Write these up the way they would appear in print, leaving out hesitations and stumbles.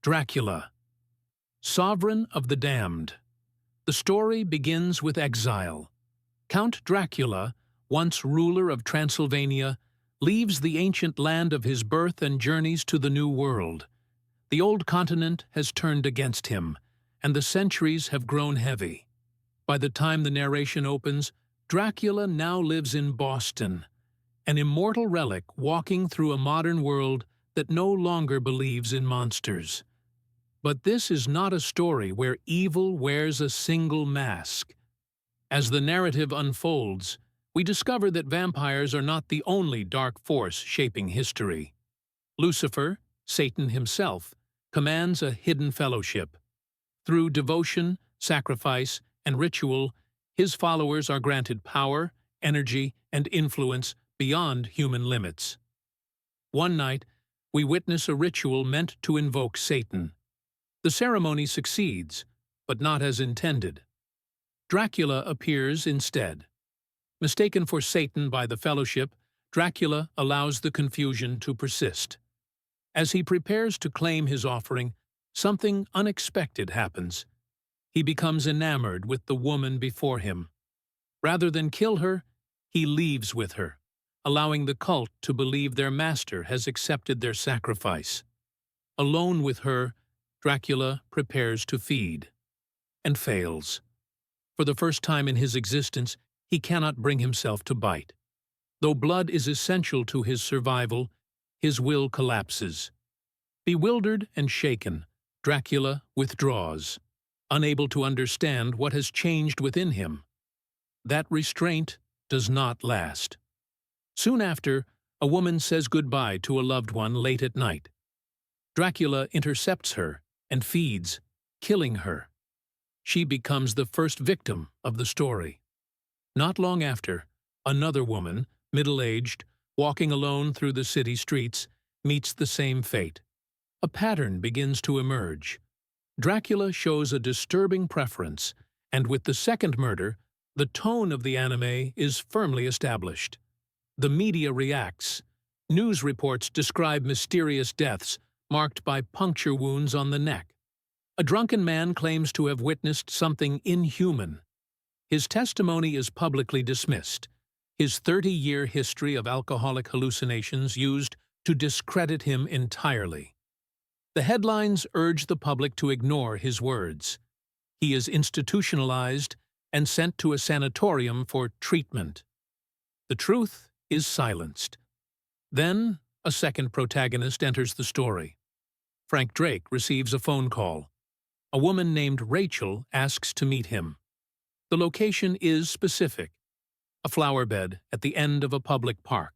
Dracula, sovereign of the damned. The story begins with exile. Count Dracula, once ruler of Transylvania, leaves the ancient land of his birth and journeys to the New World. The old continent has turned against him, and the centuries have grown heavy. By the time the narration opens, Dracula now lives in Boston, an immortal relic walking through a modern world that no longer believes in monsters. But this is not a story where evil wears a single mask. As the narrative unfolds, we discover that vampires are not the only dark force shaping history. Lucifer, Satan himself, commands a hidden fellowship. Through devotion, sacrifice, and ritual, his followers are granted power, energy, and influence beyond human limits. One night, we witness a ritual meant to invoke Satan. The ceremony succeeds, but not as intended. Dracula appears instead. Mistaken for Satan by the Fellowship, Dracula allows the confusion to persist. As he prepares to claim his offering, something unexpected happens. He becomes enamored with the woman before him. Rather than kill her, he leaves with her, allowing the cult to believe their master has accepted their sacrifice. Alone with her, Dracula prepares to feed, and fails. For the first time in his existence, he cannot bring himself to bite. Though blood is essential to his survival, his will collapses. Bewildered and shaken, Dracula withdraws, unable to understand what has changed within him. That restraint does not last. Soon after, a woman says goodbye to a loved one late at night. Dracula intercepts her and feeds, killing her. She becomes the first victim of the story. Not long after, another woman, middle-aged, walking alone through the city streets, meets the same fate. A pattern begins to emerge. Dracula shows a disturbing preference, and with the second murder, the tone of the anime is firmly established. The media reacts. News reports describe mysterious deaths marked by puncture wounds on the neck. A drunken man claims to have witnessed something inhuman. His testimony is publicly dismissed, his 30-year history of alcoholic hallucinations used to discredit him entirely. The headlines urge the public to ignore his words. He is institutionalized and sent to a sanatorium for treatment. The truth is silenced. Then, a second protagonist enters the story. Frank Drake receives a phone call. A woman named Rachel asks to meet him. The location is specific, a flower bed at the end of a public park.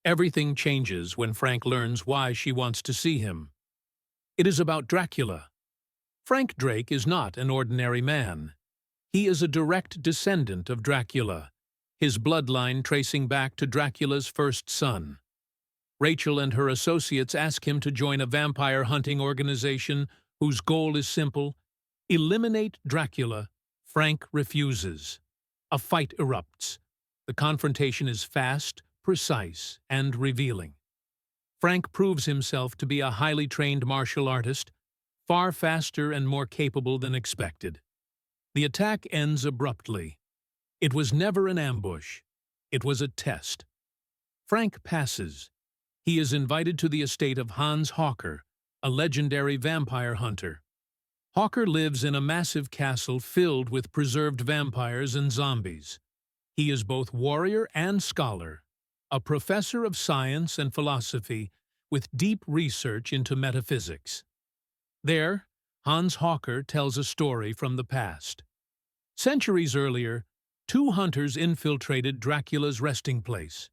Everything changes when Frank learns why she wants to see him. It is about Dracula. Frank Drake is not an ordinary man. He is a direct descendant of Dracula, his bloodline tracing back to Dracula's first son. Rachel and her associates ask him to join a vampire hunting organization whose goal is simple: eliminate Dracula. Frank refuses. A fight erupts. The confrontation is fast, precise, and revealing. Frank proves himself to be a highly trained martial artist, far faster and more capable than expected. The attack ends abruptly. It was never an ambush. It was a test. Frank passes. He is invited to the estate of Hans Hawker, a legendary vampire hunter. Hawker lives in a massive castle filled with preserved vampires and zombies. He is both warrior and scholar, a professor of science and philosophy with deep research into metaphysics. There, Hans Hawker tells a story from the past. Centuries earlier, two hunters infiltrated Dracula's resting place: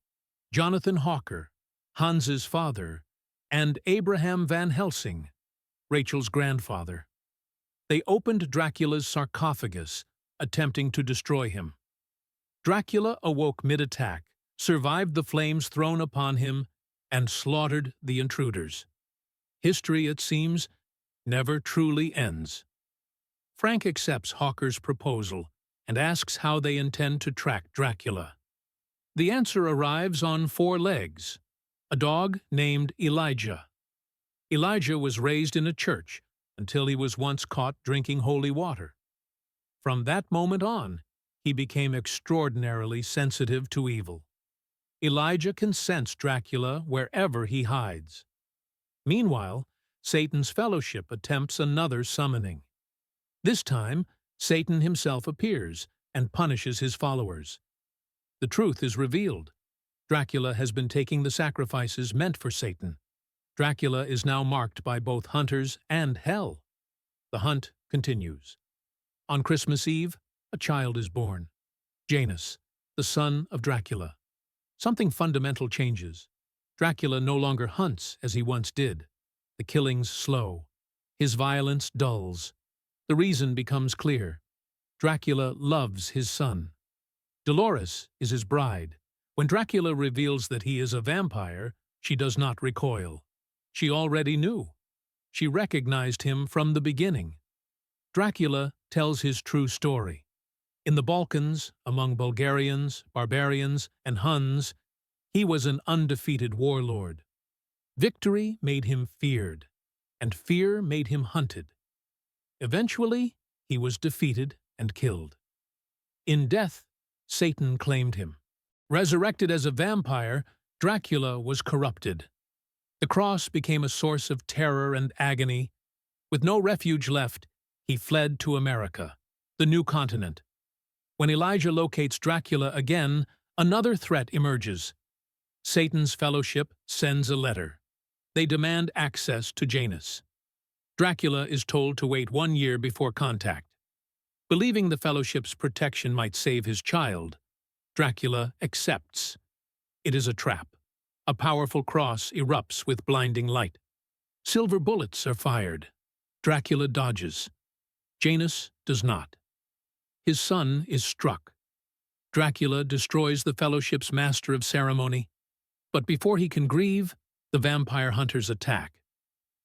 Jonathan Hawker, Hans's father, and Abraham Van Helsing, Rachel's grandfather. They opened Dracula's sarcophagus, attempting to destroy him. Dracula awoke mid-attack, survived the flames thrown upon him, and slaughtered the intruders. History, it seems, never truly ends. Frank accepts Hawker's proposal and asks how they intend to track Dracula. The answer arrives on 4 legs: a dog named Elijah, Elijah was raised in a church until he was once caught drinking holy water. From that moment on, he became extraordinarily sensitive to evil. Elijah can sense Dracula wherever he hides. Meanwhile, Satan's fellowship attempts another summoning. This time, Satan himself appears and punishes his followers. The truth is revealed. Dracula has been taking the sacrifices meant for Satan. Dracula is now marked by both hunters and hell. The hunt continues. On Christmas Eve, a child is born. Janus, the son of Dracula. Something fundamental changes. Dracula no longer hunts as he once did. The killings slow. His violence dulls. The reason becomes clear. Dracula loves his son. Dolores is his bride. When Dracula reveals that he is a vampire, she does not recoil. She already knew. She recognized him from the beginning. Dracula tells his true story. In the Balkans, among Bulgarians, barbarians, and Huns, he was an undefeated warlord. Victory made him feared, and fear made him hunted. Eventually, he was defeated and killed. In death, Satan claimed him. Resurrected as a vampire, Dracula was corrupted. The cross became a source of terror and agony. With no refuge left, he fled to America, the new continent. When Elijah locates Dracula again, another threat emerges. Satan's fellowship sends a letter. They demand access to Janus. Dracula is told to wait 1 year before contact. Believing the fellowship's protection might save his child, Dracula accepts. It is a trap. A powerful cross erupts with blinding light. Silver bullets are fired. Dracula dodges. Janus does not. His son is struck. Dracula destroys the fellowship's master of ceremony. But before he can grieve, the vampire hunters attack.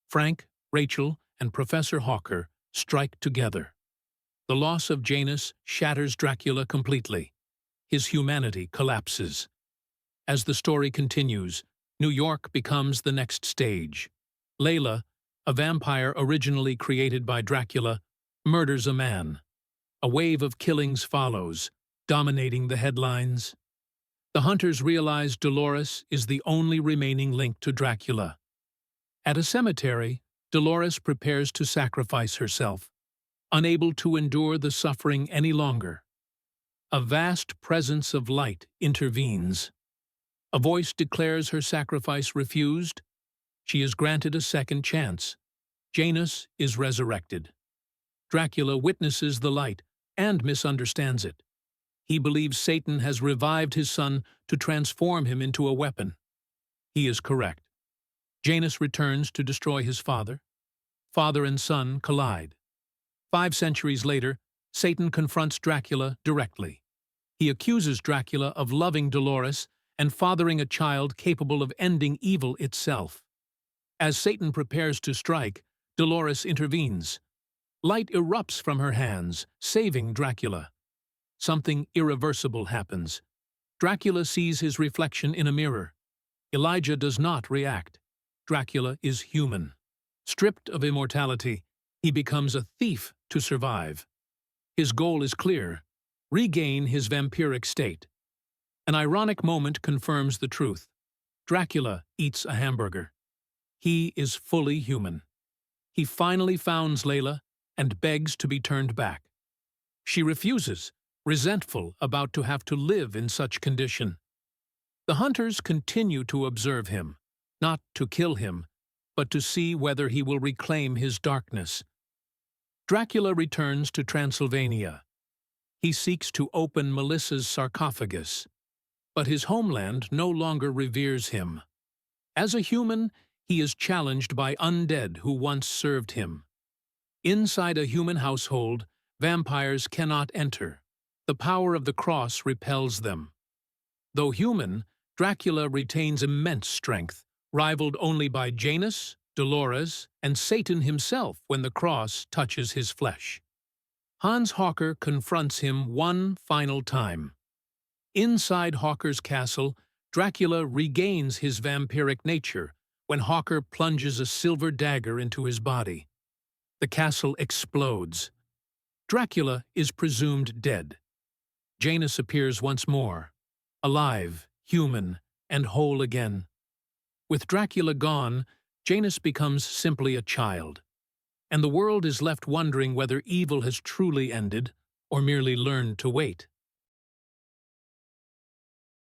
Frank, Rachel, and Professor Hawker strike together. The loss of Janus shatters Dracula completely. His humanity collapses. As the story continues, New York becomes the next stage. Layla, a vampire originally created by Dracula, murders a man. A wave of killings follows, dominating the headlines. The hunters realize Dolores is the only remaining link to Dracula. At a cemetery, Dolores prepares to sacrifice herself, unable to endure the suffering any longer. A vast presence of light intervenes. A voice declares her sacrifice refused. She is granted a second chance. Janus is resurrected. Dracula witnesses the light and misunderstands it. He believes Satan has revived his son to transform him into a weapon. He is correct. Janus returns to destroy his father. Father and son collide. 5 centuries later, Satan confronts Dracula directly. He accuses Dracula of loving Dolores and fathering a child capable of ending evil itself. As Satan prepares to strike, Dolores intervenes. Light erupts from her hands, saving Dracula. Something irreversible happens. Dracula sees his reflection in a mirror. Elijah does not react. Dracula is human. Stripped of immortality, he becomes a thief to survive. His goal is clear: regain his vampiric state. An ironic moment confirms the truth. Dracula eats a hamburger. He is fully human. He finally founds Layla and begs to be turned back. She refuses, resentful about to have to live in such condition. The hunters continue to observe him, not to kill him, but to see whether he will reclaim his darkness. Dracula returns to Transylvania. He seeks to open Melissa's sarcophagus, but his homeland no longer reveres him. As a human, he is challenged by undead who once served him. Inside a human household, vampires cannot enter. The power of the cross repels them. Though human, Dracula retains immense strength, rivaled only by Janus, Dolores, and Satan himself when the cross touches his flesh. Hans Hawker confronts him one final time. Inside Hawker's castle, Dracula regains his vampiric nature when Hawker plunges a silver dagger into his body. The castle explodes. Dracula is presumed dead. Janus appears once more, alive, human, and whole again. With Dracula gone, Janus becomes simply a child, and the world is left wondering whether evil has truly ended or merely learned to wait.